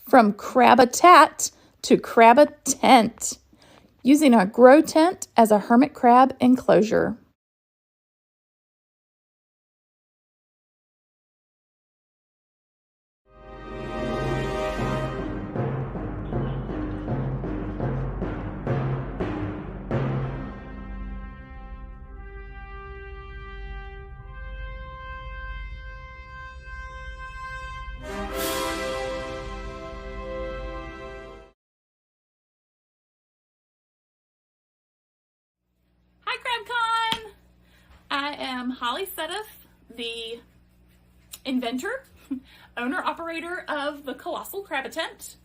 from Crabitat to Crabitent, using a grow tent as a hermit crab enclosure. Hi, CrabCon! I am Holly Suddeth, the inventor, owner-operator of the colossal Crabitent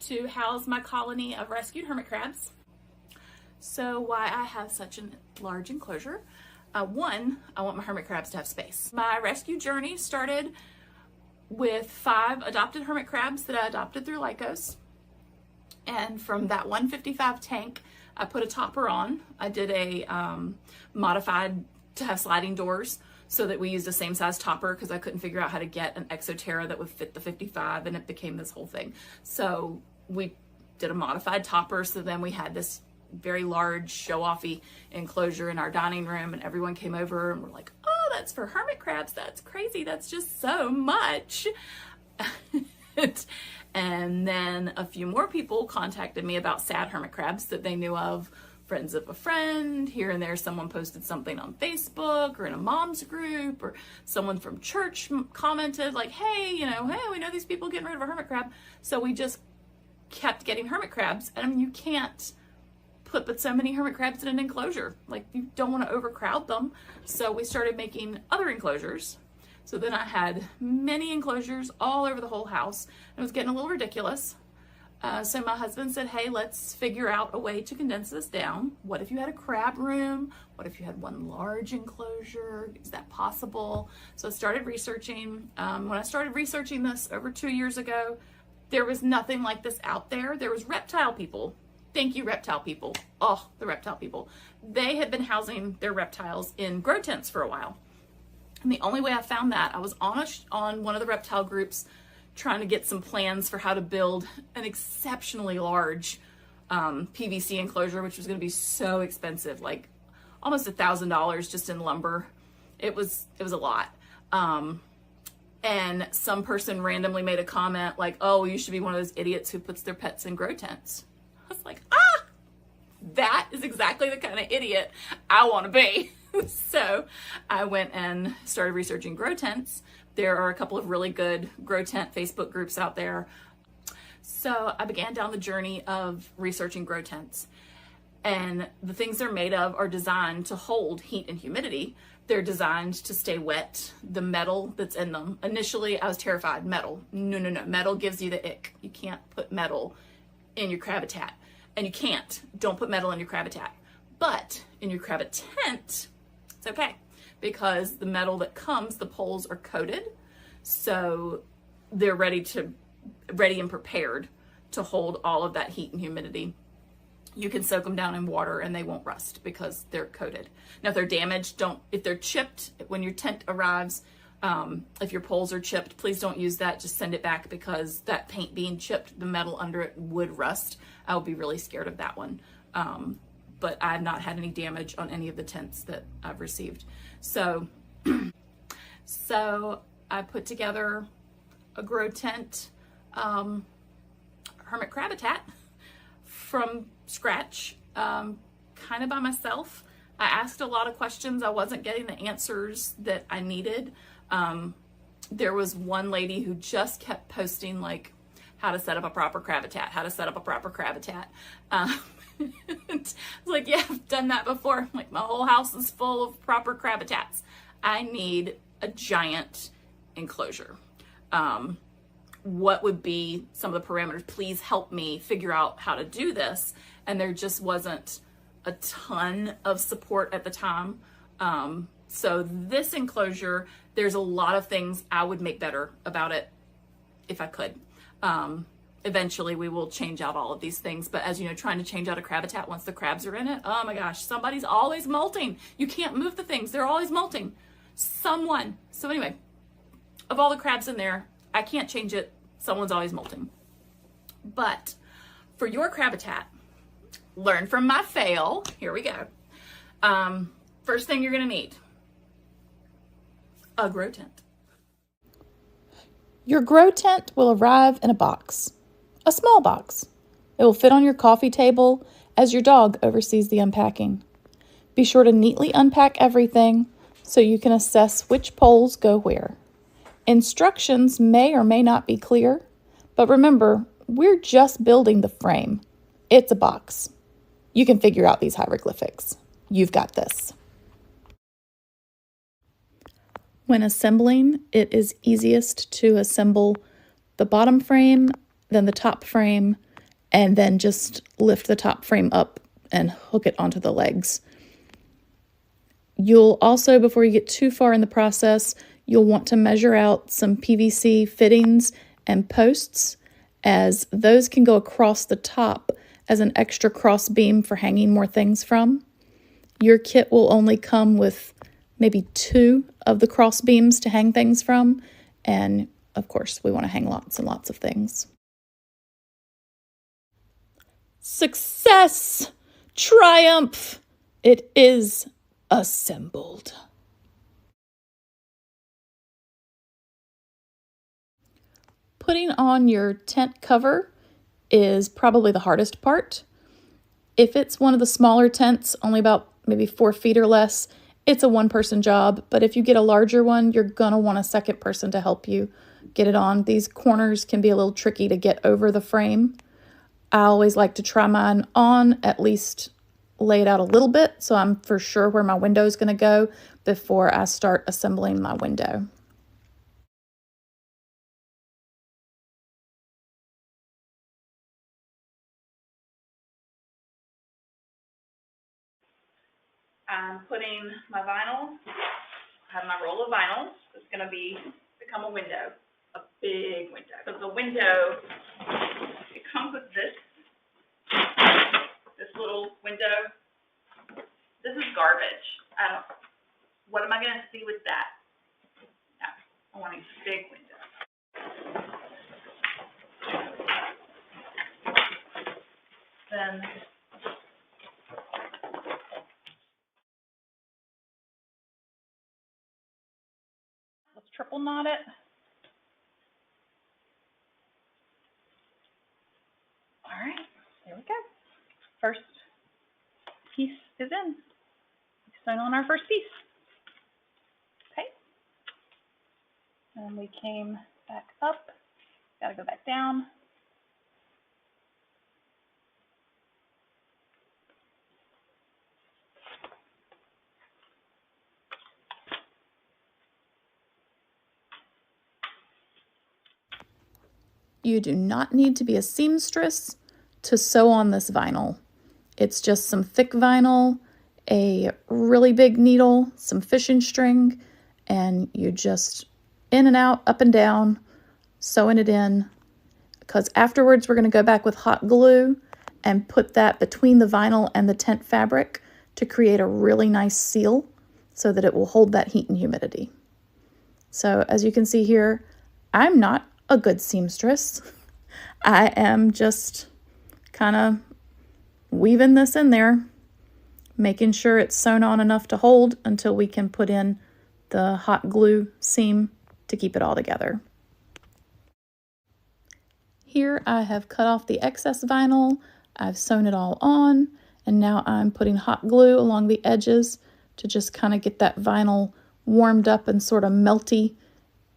to house my colony of rescued hermit crabs. So why I have such a large enclosure? One, I want my hermit crabs to have space. My rescue journey started with 5 adopted hermit crabs that I adopted through Lycos. And from that 155 tank, I put a topper on. I did a modified to have sliding doors so that we used the same size topper because I couldn't figure out how to get an Exoterra that would fit the 55, and it became this whole thing. So we did a modified topper, so then we had this very large show-offy enclosure in our dining room, and everyone came over and were like, oh, that's for hermit crabs. That's crazy. That's just so much. And then a few more people contacted me about sad hermit crabs that they knew of, friends of a friend. Here and there, someone posted something on Facebook or in a mom's group, or someone from church commented like, hey, hey, we know these people getting rid of a hermit crab. So we just kept getting hermit crabs. And I mean, you can't put but so many hermit crabs in an enclosure. Like, you don't want to overcrowd them. So we started making other enclosures. So then I had many enclosures all over the whole house. It was getting a little ridiculous. So my husband said, hey, let's figure out a way to condense this down. What if you had a crab room? What if you had one large enclosure? Is that possible? So I started researching. When I started researching this over 2 years ago, there was nothing like this out there. There was reptile people. Thank you, reptile people. Oh, the reptile people. They had been housing their reptiles in grow tents for a while. And the only way I found that, I was on one of the reptile groups trying to get some plans for how to build an exceptionally large PVC enclosure, which was going to be so expensive, like almost $1,000 just in lumber. It was a lot. And some person randomly made a comment like, oh, you should be one of those idiots who puts their pets in grow tents. I was like, that is exactly the kind of idiot I want to be. So I went and started researching grow tents. There are a couple of really good grow tent Facebook groups out there. So I began down the journey of researching grow tents. And the things they're made of are designed to hold heat and humidity. They're designed to stay wet. The metal that's in them, initially I was terrified. Metal. No. Metal gives you the ick. You can't put metal in your Crabitat. And you can't. Don't put metal in your Crabitat. But in your Crabitent, it's okay, because the metal that comes, the poles are coated, so they're ready and prepared to hold all of that heat and humidity. You can soak them down in water and they won't rust because they're coated. Now, if they're damaged, if they're chipped, when your tent arrives, if your poles are chipped, please don't use that. Just send it back, because that paint being chipped, the metal under it would rust. I would be really scared of that one. But I've not had any damage on any of the tents that I've received. So I put together a grow tent, hermit Crabitat from scratch, kind of by myself. I asked a lot of questions. I wasn't getting the answers that I needed. There was one lady who just kept posting like how to set up a proper Crabitat, It's like, yeah, I've done that before. Like, my whole house is full of proper Crabitats. I need a giant enclosure. What would be some of the parameters? Please help me figure out how to do this. And there just wasn't a ton of support at the time. So this enclosure, there's a lot of things I would make better about it if I could. Eventually we will change out all of these things, but as you know, trying to change out a Crabitat once the crabs are in it, oh my gosh, somebody's always molting. You can't move the things. They're always molting. So anyway, of all the crabs in there, I can't change it. Someone's always molting. But for your Crabitat, learn from my fail. Here we go. First thing you're gonna need, a grow tent. Your grow tent will arrive in a box, a small box. It will fit on your coffee table as your dog oversees the unpacking. Be sure to neatly unpack everything so you can assess which poles go where. Instructions may or may not be clear, but remember, we're just building the frame. It's a box. You can figure out these hieroglyphics. You've got this. When assembling, it is easiest to assemble the bottom frame, then the top frame, and then just lift the top frame up and hook it onto the legs. You'll also, before you get too far in the process, you'll want to measure out some PVC fittings and posts, as those can go across the top as an extra cross beam for hanging more things from. Your kit will only come with maybe 2 of the cross beams to hang things from, and of course we want to hang lots and lots of things. Success! Triumph! It is assembled. Putting on your tent cover is probably the hardest part. If it's one of the smaller tents, only about maybe 4 feet or less, it's a one-person job, but if you get a larger one, you're gonna want a second person to help you get it on. These corners can be a little tricky to get over the frame. I always like to try mine on, at least lay it out a little bit, so I'm for sure where my window is gonna go before I start assembling my window. I'm putting my vinyl, I have my roll of vinyl. It's gonna become a window, a big window. So the window, it comes with this little window. This is garbage. What am I gonna see with that? No, I want a big window. Then let's triple knot it. All right, there we go. First piece is in. We've sewn on our first piece. Okay. And we came back up. Gotta go back down. You do not need to be a seamstress to sew on this vinyl. It's just some thick vinyl, a really big needle, some fishing string, and you just in and out, up and down, sewing it in. Because afterwards we're going to go back with hot glue and put that between the vinyl and the tent fabric to create a really nice seal so that it will hold that heat and humidity. So as you can see here, I'm not a good seamstress. I am just kind of weaving this in there, making sure it's sewn on enough to hold until we can put in the hot glue seam to keep it all together. Here I have cut off the excess vinyl, I've sewn it all on, and now I'm putting hot glue along the edges to just kind of get that vinyl warmed up and sort of melty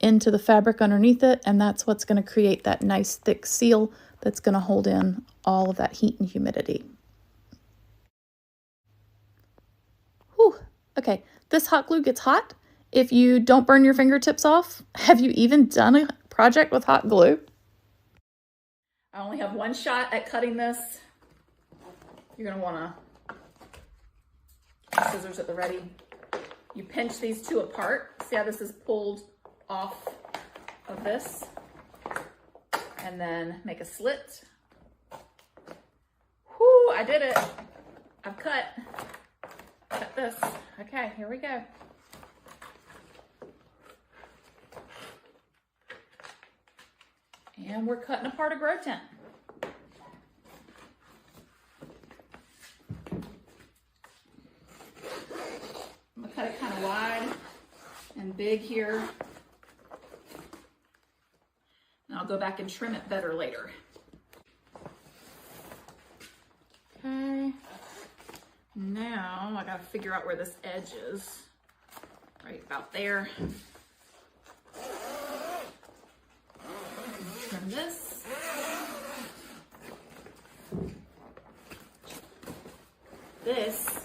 into the fabric underneath it, and that's what's going to create that nice thick seal that's going to hold in all of that heat and humidity. Whew. Okay, this hot glue gets hot. If you don't burn your fingertips off, have you even done a project with hot glue? I only have one shot at cutting this. You're going to want to scissors at the ready. You pinch these two apart. See how this is pulled off of this, and then make a slit. Whoo, I did it. I've cut this. Okay, here we go. And we're cutting apart a grow tent. big here. And I'll go back and trim it better later. Okay. Now I gotta figure out where this edge is. Right about there. Trim this. This.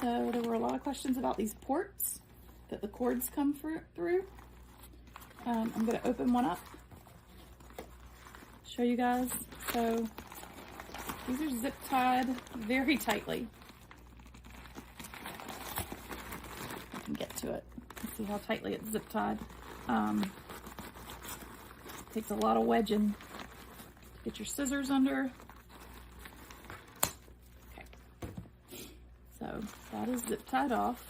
So there were a lot of questions about these ports that the cords come through. I'm going to open one up, show you guys. So these are zip tied very tightly. I can get to it. Let's see how tightly it's zip tied. Takes a lot of wedging to get your scissors under. So that is zip tied off.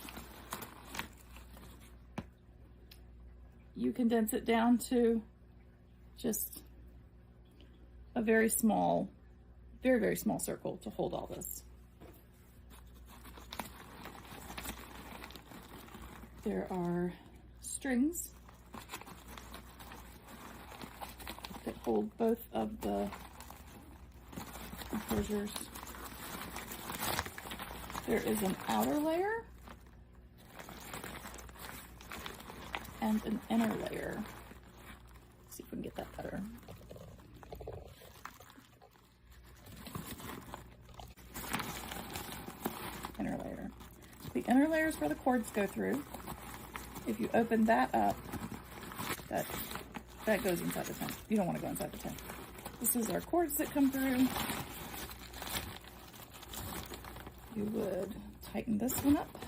You condense it down to just a very small, very, very small circle to hold all this. There are strings that hold both of the enclosures. There is an outer layer and an inner layer. Let's see if we can get that better. Inner layer. The inner layer is where the cords go through. If you open that up, that goes inside the tent. You don't want to go inside the tent. This is our cords that come through. You would tighten this one up.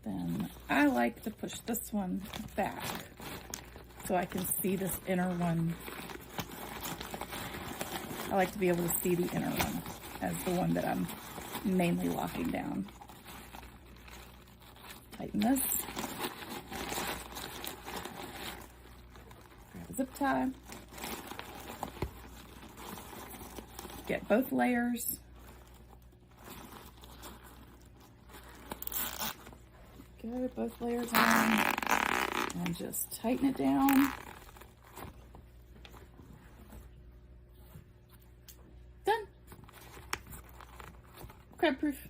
Then I like to push this one back so I can see this inner one. I like to be able to see the inner one as the one that I'm mainly locking down. Tighten this. Grab a zip tie. Get both layers. Go both layers on and just tighten it down. Done. Crab proof.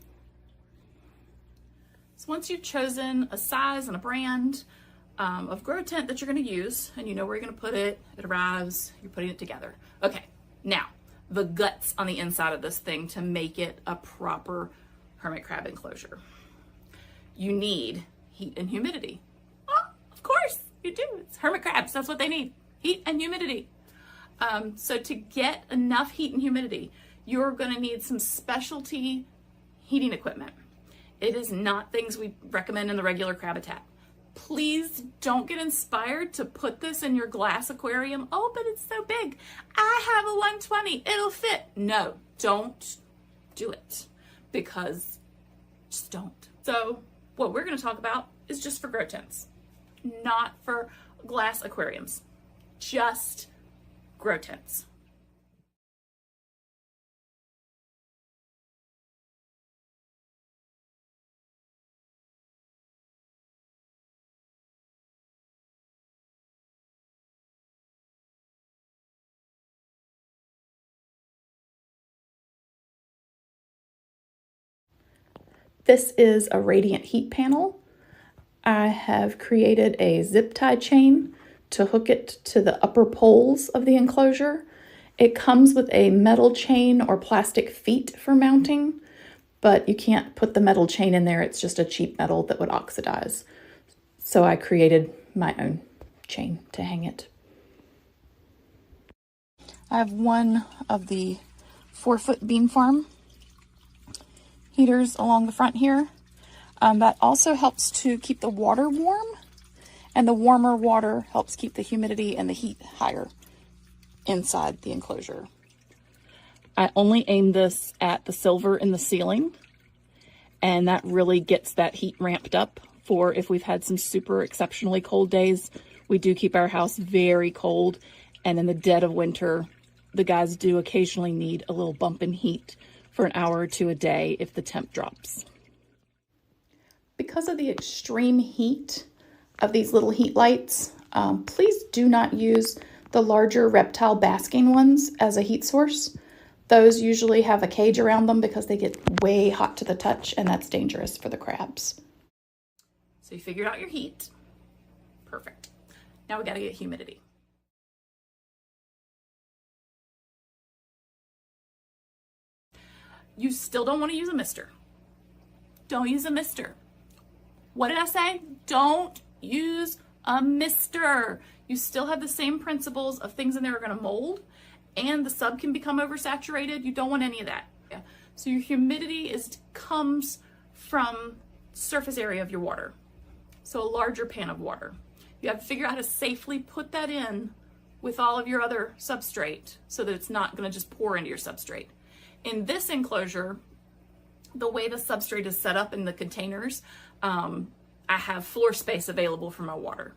So once you've chosen a size and a brand of grow tent that you're going to use, and you know where you're going to put it, it arrives, you're putting it together. Okay, now the guts on the inside of this thing to make it a proper hermit crab enclosure. You need heat and humidity. Oh, of course you do. It's hermit crabs. That's what they need. Heat and humidity. So to get enough heat and humidity, you're going to need some specialty heating equipment. It is not things we recommend in the regular Crabitat. Please don't get inspired to put this in your glass aquarium. Oh, but it's so big. I have a 120. It'll fit. No, don't do it, because just don't. So what we're going to talk about is just for grow tents, not for glass aquariums, just grow tents. This is a radiant heat panel. I have created a zip tie chain to hook it to the upper poles of the enclosure. It comes with a metal chain or plastic feet for mounting, but you can't put the metal chain in there. It's just a cheap metal that would oxidize. So I created my own chain to hang it. I have one of the 4-foot beam farm heaters along the front here. That also helps to keep the water warm, and the warmer water helps keep the humidity and the heat higher. inside the enclosure. I only aim this at the silver in the ceiling, and that really gets that heat ramped up for if we've had some super exceptionally cold days. We do keep our house very cold, and in the dead of winter, the guys do occasionally need a little bump in heat for an hour or two a day if the temp drops. Because of the extreme heat of these little heat lights, please do not use the larger reptile basking ones as a heat source. Those usually have a cage around them because they get way hot to the touch, and that's dangerous for the crabs. So you figured out your heat. Perfect. Now we got to get humidity. You still don't want to use a mister. Don't use a mister. What did I say? Don't use a mister. You still have the same principles of things in there are going to mold, and the sub can become oversaturated. You don't want any of that. Yeah. So your humidity comes from surface area of your water. So a larger pan of water. You have to figure out how to safely put that in with all of your other substrate so that it's not going to just pour into your substrate. In this enclosure, the way the substrate is set up in the containers, I have floor space available for my water.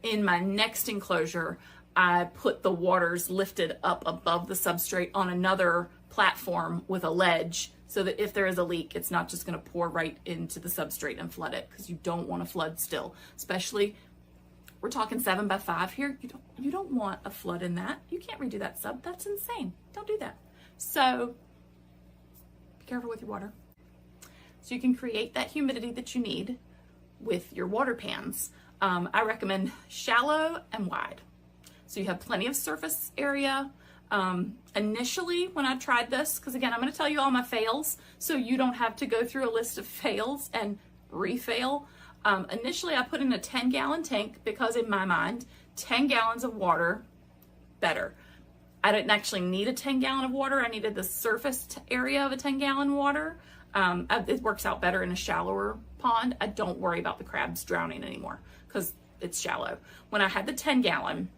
In my next enclosure, I put the waters lifted up above the substrate on another platform with a ledge so that if there is a leak, it's not just going to pour right into the substrate and flood it, because you don't want to flood still. Especially, we're talking 7 by 5 here. You don't want a flood in that. You can't redo that sub. That's insane. Don't do that. So be careful with your water. So you can create that humidity that you need with your water pans. I recommend shallow and wide. So you have plenty of surface area. Initially, when I tried this, because again, I'm going to tell you all my fails, so you don't have to go through a list of fails and refail. Initially, I put in a 10-gallon tank because in my mind, 10 gallons of water, better. I didn't actually need a 10-gallon of water. I needed the surface area of a 10-gallon water. It works out better in a shallower pond. I don't worry about the crabs drowning anymore because it's shallow. When I had the 10-gallon,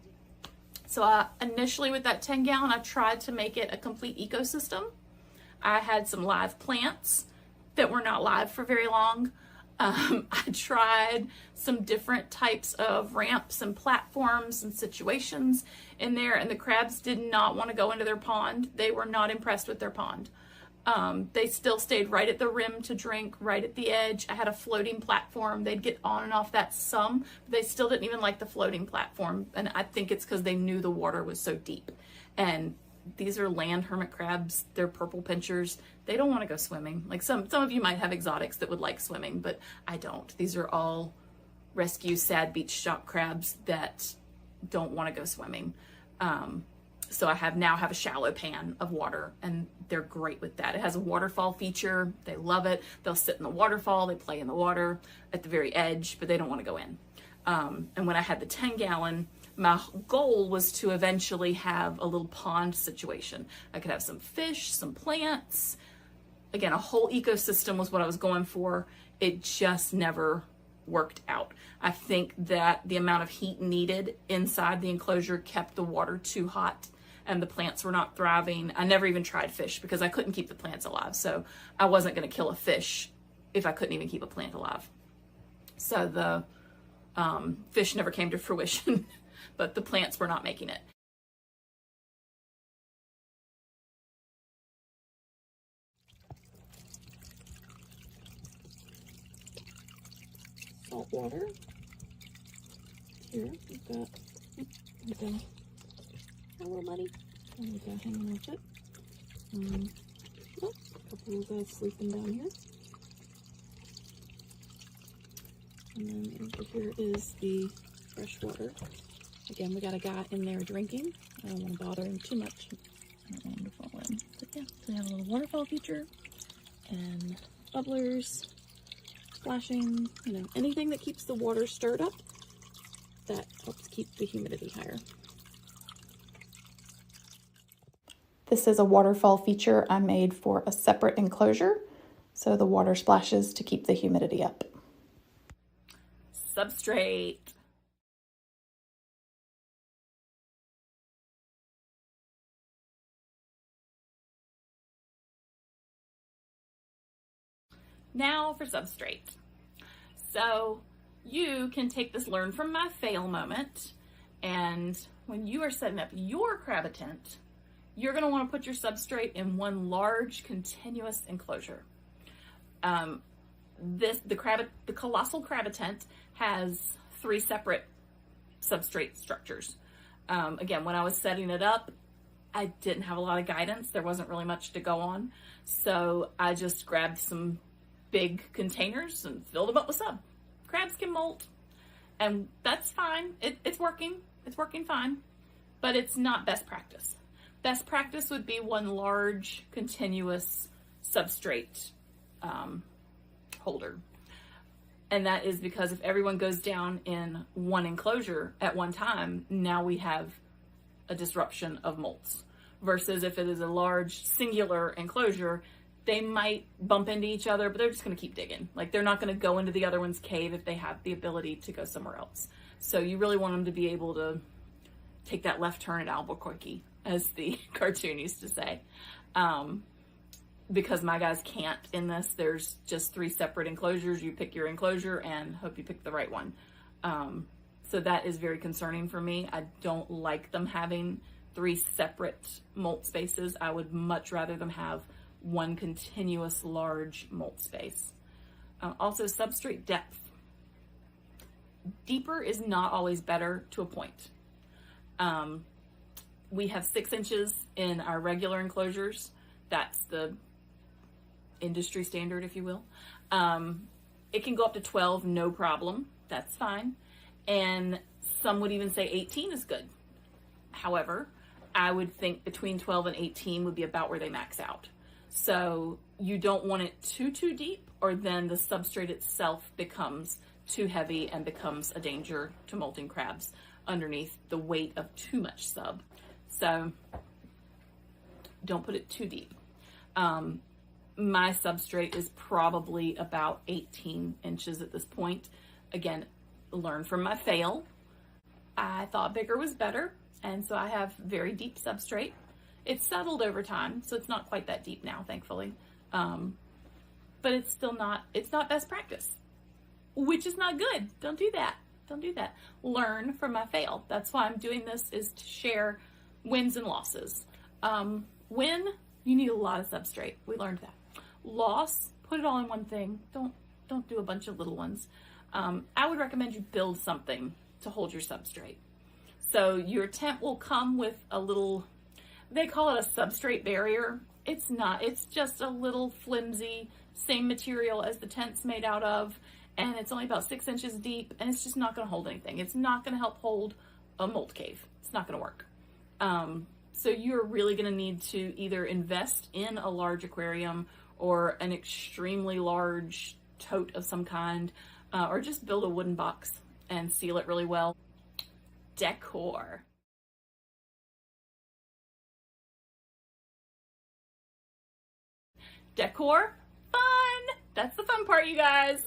so initially with that 10-gallon, I tried to make it a complete ecosystem. I had some live plants that were not live for very long. I tried some different types of ramps and platforms and situations in there, and the crabs did not want to go into their pond. They were not impressed with their pond. They still stayed right at the rim to drink, right at the edge. I had a floating platform. They'd get on and off that some. They still didn't even like the floating platform, and I think it's because they knew the water was so deep. And these are land hermit crabs. They're purple pinchers. They don't want to go swimming. Like some of you might have exotics that would like swimming, but I don't. These are all rescue sad beach shop crabs that don't want to go swimming. So I now have a shallow pan of water, and they're great with that. It has a waterfall feature. They love it. They'll sit in the waterfall. They play in the water at the very edge, but they don't want to go in. And when I had the 10-gallon, my goal was to eventually have a little pond situation. I could have some fish, some plants. Again, a whole ecosystem was what I was going for. It just never worked out. I think that the amount of heat needed inside the enclosure kept the water too hot, and the plants were not thriving. I never even tried fish because I couldn't keep the plants alive. So I wasn't going to kill a fish if I couldn't even keep a plant alive. So the fish never came to fruition, but the plants were not making it. Salt water. Here we've got a little money. There we go, hanging with it. A couple of guys sleeping down here. And then over here is the fresh water. Again, we got a guy in there drinking. I don't want to bother him too much. I don't want him to fall in. But yeah, so we have a little waterfall feature and bubblers, splashing, anything that keeps the water stirred up, that helps keep the humidity higher. This is a waterfall feature I made for a separate enclosure, so the water splashes to keep the humidity up. Substrate. Now for substrate. So you can take this learn from my fail moment, and when you are setting up your Crabitent, you're going to want to put your substrate in one large continuous enclosure. The colossal Crabitent has 3 separate substrate structures. Again, when I was setting it up, I didn't have a lot of guidance. There wasn't really much to go on. So I just grabbed some big containers and filled them up with sub. Crabs can molt, and that's fine. It's working. It's working fine, but it's not best practice. Best practice would be one large continuous substrate holder. And that is because if everyone goes down in one enclosure at one time, now we have a disruption of molts. Versus if it is a large singular enclosure, they might bump into each other, but they're just going to keep digging. Like, they're not going to go into the other one's cave if they have the ability to go somewhere else. So you really want them to be able to take that left turn at Albuquerque, as the cartoon used to say. Because my guys can't in this. There's just 3 separate enclosures. You pick your enclosure and hope you pick the right one. So that is very concerning for me. I don't like them having 3 separate molt spaces. I would much rather them have one continuous large molt space. Also, substrate depth. Deeper is not always better to a point. We have 6 inches in our regular enclosures. That's the industry standard, if you will. It can go up to 12, no problem. That's fine. And some would even say 18 is good. However, I would think between 12 and 18 would be about where they max out. So you don't want it too deep, or then the substrate itself becomes too heavy and becomes a danger to molting crabs underneath the weight of too much sub. So don't put it too deep. My substrate is probably about 18 inches at this point. Again, learn from my fail. I thought bigger was better, and so I have very deep substrate. It's settled over time, so it's not quite that deep now, thankfully. But it's still not, it's not best practice, which is not good. Don't do that. Don't do that. Learn from my fail. That's why I'm doing this, is to share wins and losses. Win, you need a lot of substrate. We learned that. Loss, put it all in one thing. Don't do a bunch of little ones. I would recommend you build something to hold your substrate. So your tent will come with a little, they call it a substrate barrier. It's not, it's just a little flimsy, same material as the tent's made out of, and it's only about 6 inches deep, and it's just not going to hold anything. It's not going to help hold a molt cave. It's not going to work. So you're really going to need to either invest in a large aquarium or an extremely large tote of some kind, or just build a wooden box and seal it really well. Decor. Decor, fun. That's the fun part, you guys.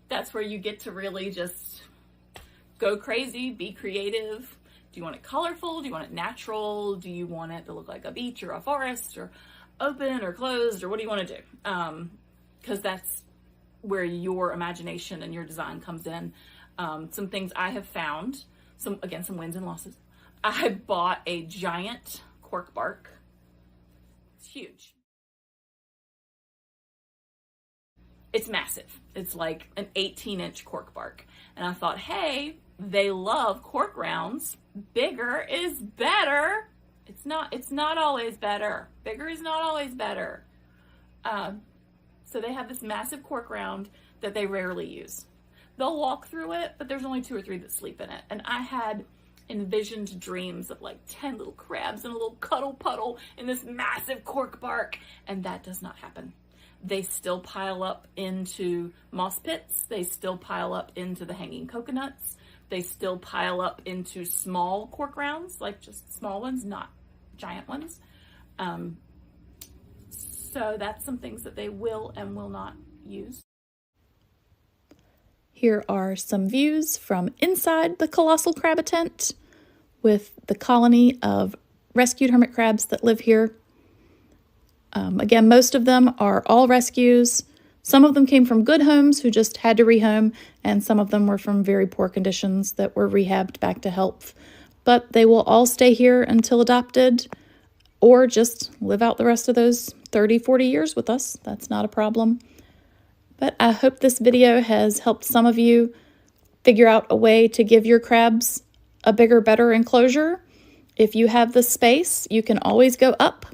That's where you get to really just go crazy, be creative. Do you want it colorful? Do you want it natural? Do you want it to look like a beach or a forest, or open or closed, or what do you want to do? Because that's where your imagination and your design comes in. Some things I have found, some wins and losses. I bought a giant cork bark. It's huge. It's massive. It's like an 18-inch cork bark. And I thought, hey, they love cork rounds. Bigger is better. It's not always better. Bigger is not always better. So they have this massive cork round that they rarely use. They'll walk through it, but there's only 2 or 3 that sleep in it. And I had envisioned dreams of like 10 little crabs and a little cuddle puddle in this massive cork bark. And that does not happen. They still pile up into moss pits. They still pile up into the hanging coconuts. They still pile up into small cork rounds, like just small ones, not giant ones. So that's some things that they will and will not use. Here are some views from inside the colossal Crabitent with the colony of rescued hermit crabs that live here. Again, most of them are all rescues. Some of them came from good homes who just had to rehome, and some of them were from very poor conditions that were rehabbed back to health. But they will all stay here until adopted, or just live out the rest of those 30, 40 years with us. That's not a problem. But I hope this video has helped some of you figure out a way to give your crabs a bigger, better enclosure. If you have the space, you can always go up.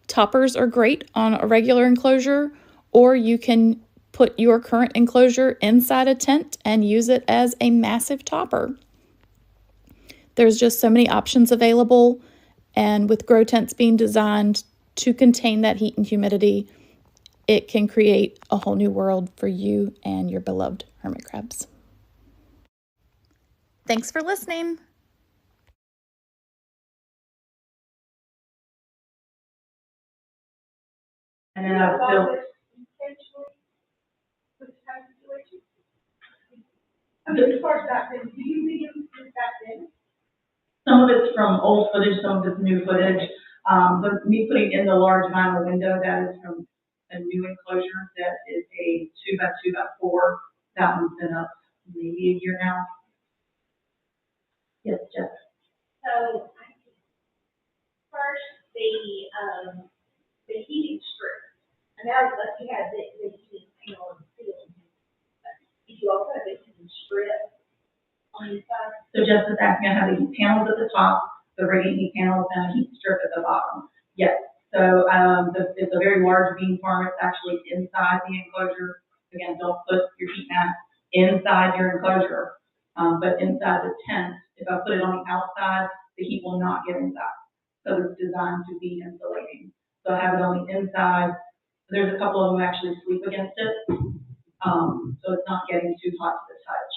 Toppers are great on a regular enclosure, or you can put your current enclosure inside a tent and use it as a massive topper. There's just so many options available, and with grow tents being designed to contain that heat and humidity, it can create a whole new world for you and your beloved hermit crabs. Thanks for listening. And then I've built. As far as that, do you use that then? Some of it's from old footage, some of it's new footage. But me putting in the large vinyl window, that is from a new enclosure that is a 2x2x4. That one's been up maybe a year now. Yes, Jeff. So first the heating strip. And now that you have the heating panel and ceiling. Did you also have the heating strip on the inside? So Jeff is asking how the heat panels at the top, the radiant heat panels, and a heat strip at the bottom. Yes. So it's a very large beam farm. It's actually inside the enclosure. Again, don't put your heat mat inside your enclosure. But inside the tent, if I put it on the outside, the heat will not get inside. So it's designed to be insulating. So I have it on the inside. There's a couple of them who actually sleep against it. So it's not getting too hot to the touch.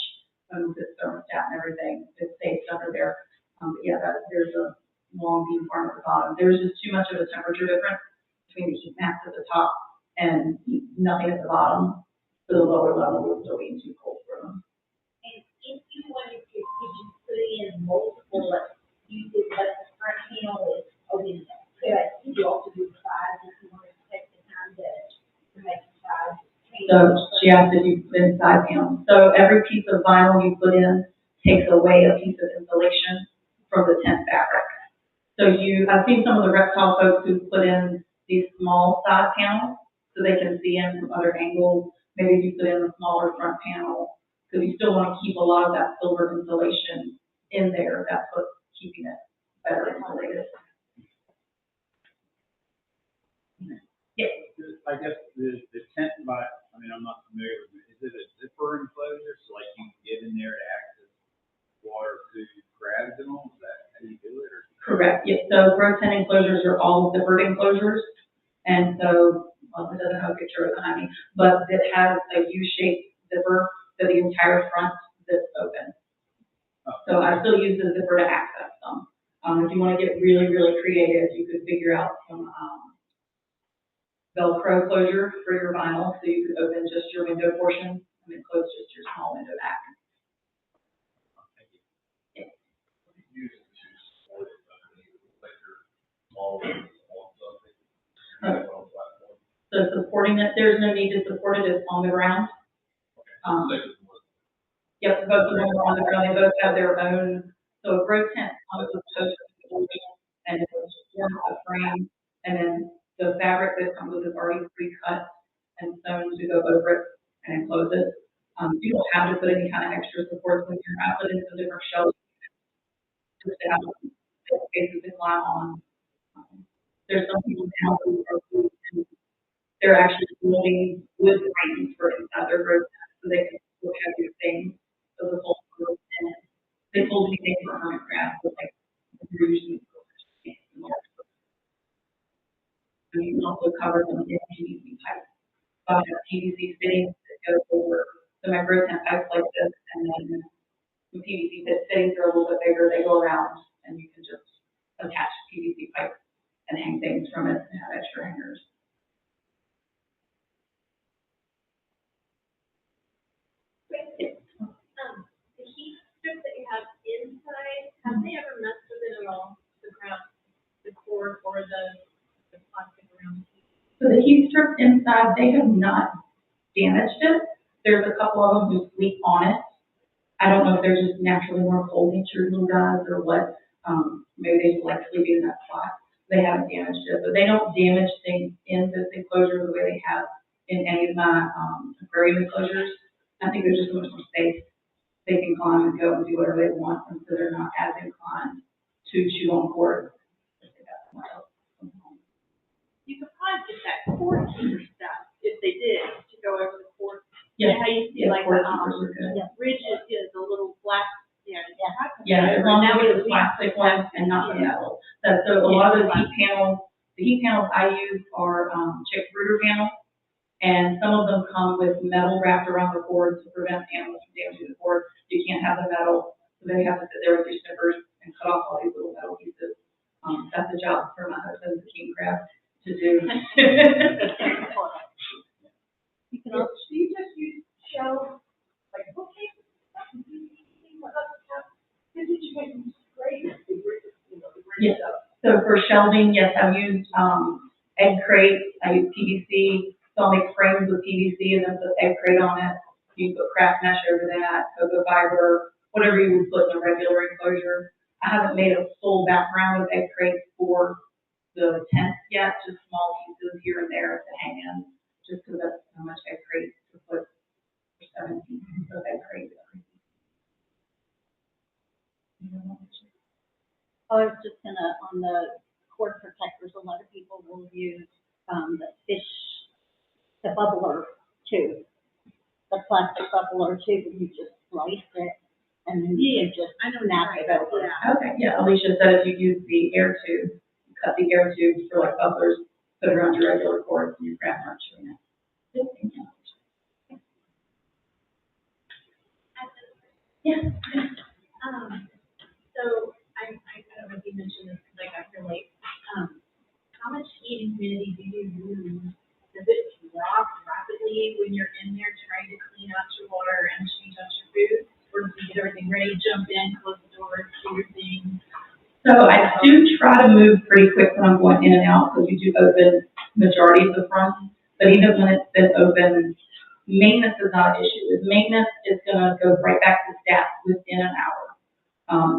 With the thermostat and everything, it's safe under there. But yeah, there's a long beam farm at the bottom. There's just too much of a temperature difference between the heat mats at the top and nothing at the bottom. So the lower level will still be too cold for them. And if you wanted to, could you put in multiple, you could let the front panel is open. But you could also do the sides if you wanted to take the time to make the sides. So she asked if you put in side panels. So every piece of vinyl you put in takes away a piece of insulation from the tent fabric. So I've seen some of the reptile folks who put in these small side panels so they can see in from other angles. Maybe you put in a smaller front panel because you still want to keep a lot of that silver insulation in there. That's what's keeping it better insulated. Yes. I guess the tent, I'm not familiar with it. Is it a zipper enclosure? So like you can get in there to access water, food, crabs and all? Is that how you do it? Or? Correct. Yes. So grow tent enclosures are all zippered enclosures. And so, it doesn't have a picture of it behind me, but it has a U-shaped zipper so the entire front zips open. Oh. So I still use the zipper to access them. If you want to get really, really creative, you could figure out some Velcro closure for your vinyl, so you could open just your window portion and then close just your small window back. Yeah. So supporting it, there's no need to support it, it's on the ground. Yep, both of them are on the ground, they both have their own, so a grow tent comes with posts and it's a frame, and then the fabric that comes with it is already pre-cut and sewn to go over it and enclose it. You don't have to put any kind of extra supports when you're out, but it's a different shelf just to have spaces to climb on. There's some people now who are they're actually building wood frames for inside their grow tent so they can still have your things. So the whole grow tent, they hold anything for hermit crabs, but like you're usually you can also cover them in PVC pipes. I have PVC fittings that go over the micro tent pipes like this, and then the PVC fittings are a little bit bigger. They go around, and you can just attach PVC pipes and hang things from it and have extra hangers. The heat strip that you have inside, have they ever messed with it at all? The cord or the plastic around? So the heat strip inside, they have not damaged it. There's a couple of them who sleep on it. I don't know if they're just naturally more cold-natured little guys or what. Maybe they just like sleeping in that spot. They haven't damaged it, but they don't damage things in this enclosure the way they have in any of my aquarium enclosures. I think there's just so much more space. They can climb and go and do whatever they want, and so they're not as inclined to chew on cords. You could probably get that cord keeper stuff, if they did, to go over the cord. Yes, How you see yes, like, cord keepers are good. rigid is a little black, Yeah, as long as it's the plastic ones and not the metal. So a lot of those the heat panels I use are chick brooder panels, and some of them come with metal wrapped around the cord to prevent animals from damaging the cord. You can't have the metal, so then you have to sit there with your snippers and cut off all these little metal pieces. That's a job for my husband, the king crab, to do. You can also, do you just use shelves, like bookcases? Did you make them great? Yes. So for shelving, yes, I've used egg crates. I use PVC. So I'll make frames with PVC and then put egg crate on it. You put craft mesh over that, cocoa fiber, whatever you would put in a regular enclosure. I haven't made a full background with egg crates for the tent yet, just small pieces here and there to hang in, just because that's how much egg crate to put for 7 pieces of egg crate. I was just gonna, on the cord protectors, a lot of people will use, the fish, the bubbler tube. The plastic bubbler tube, and you just slice it, and then you can just snap it over. Okay, yeah, Alicia said if you use the air tube, you cut the air tubes for like bubblers, put it around your regular cords and your craft aren't chewing it. Yeah. So I don't know if you mentioned this, because I got here late. How much heat and humidity do you use? Does it drop rapidly when you're in there trying to clean out your water and change out your food? Or do you get everything ready, jump in, close the door, do your thing? So I do try to move pretty quick when I'm going in and out, because we do open majority of the front. But even when it's been open, maintenance is not an issue. With maintenance, it's gonna go right back to staff within an hour.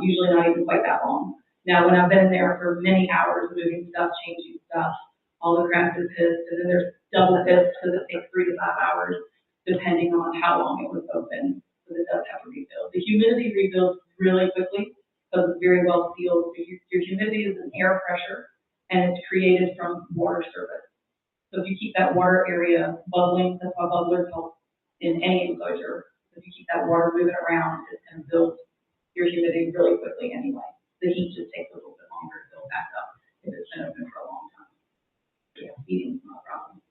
Usually not even quite that long. Now, when I've been in there for many hours, moving stuff, changing stuff, all the crabs are pissed, and then there's double pissed because it takes 3 to 5 hours, depending on how long it was open. So it does have to rebuild. The humidity rebuilds really quickly because it's very well sealed. So your humidity is an air pressure, and it's created from water surface. So if you keep that water area bubbling, that's why bubblers help in any enclosure. If you keep that water moving around, it's going to build your humidity really quickly anyway. The heat just takes a little bit longer to build back up if it's been open for a long time. Yeah, heating's not a problem.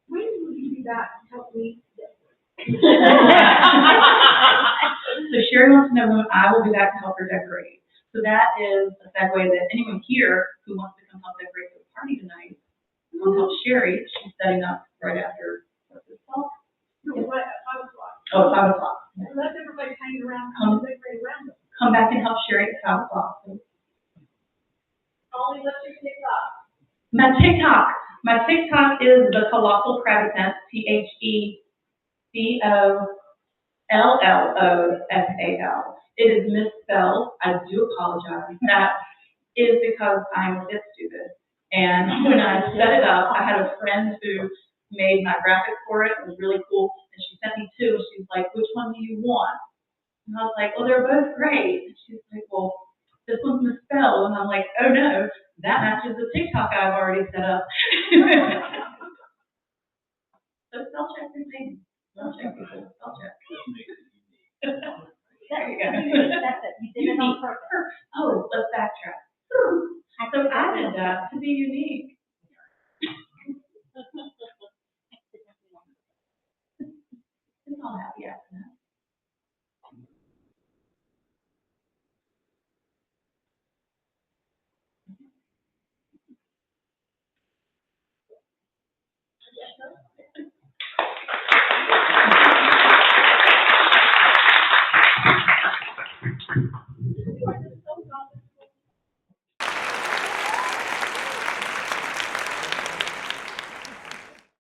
When will you be back to help me? So Sherry wants to know when I will be back to help her decorate. So that is a segue that anyone here who wants to come help decorate the party tonight, will help Sherry. She's setting up right after, what's this called? No, what, 5 o'clock? Oh, 5 o'clock. Let everybody hang around, decorate around them. Come back and help Sherry at 5 o'clock. Ollie, what's your TikTok? My TikTok is the Colossal Crabitent, CHECOLLOSAL. It is misspelled. I do apologize. That is because I'm a bit stupid. And when I set it up, I had a friend who made my graphic for it. It was really cool. And she sent me 2. And she's like, which one do you want? And I was like, well, they're both great. And she's like, well, this one's misspelled. And I'm like, oh no, that matches the TikTok I've already set up. So spell check your name. Spell check people. Spell check. There you go. That's it, you did it on purpose. Oh, let's backtrack. So I did that to be unique.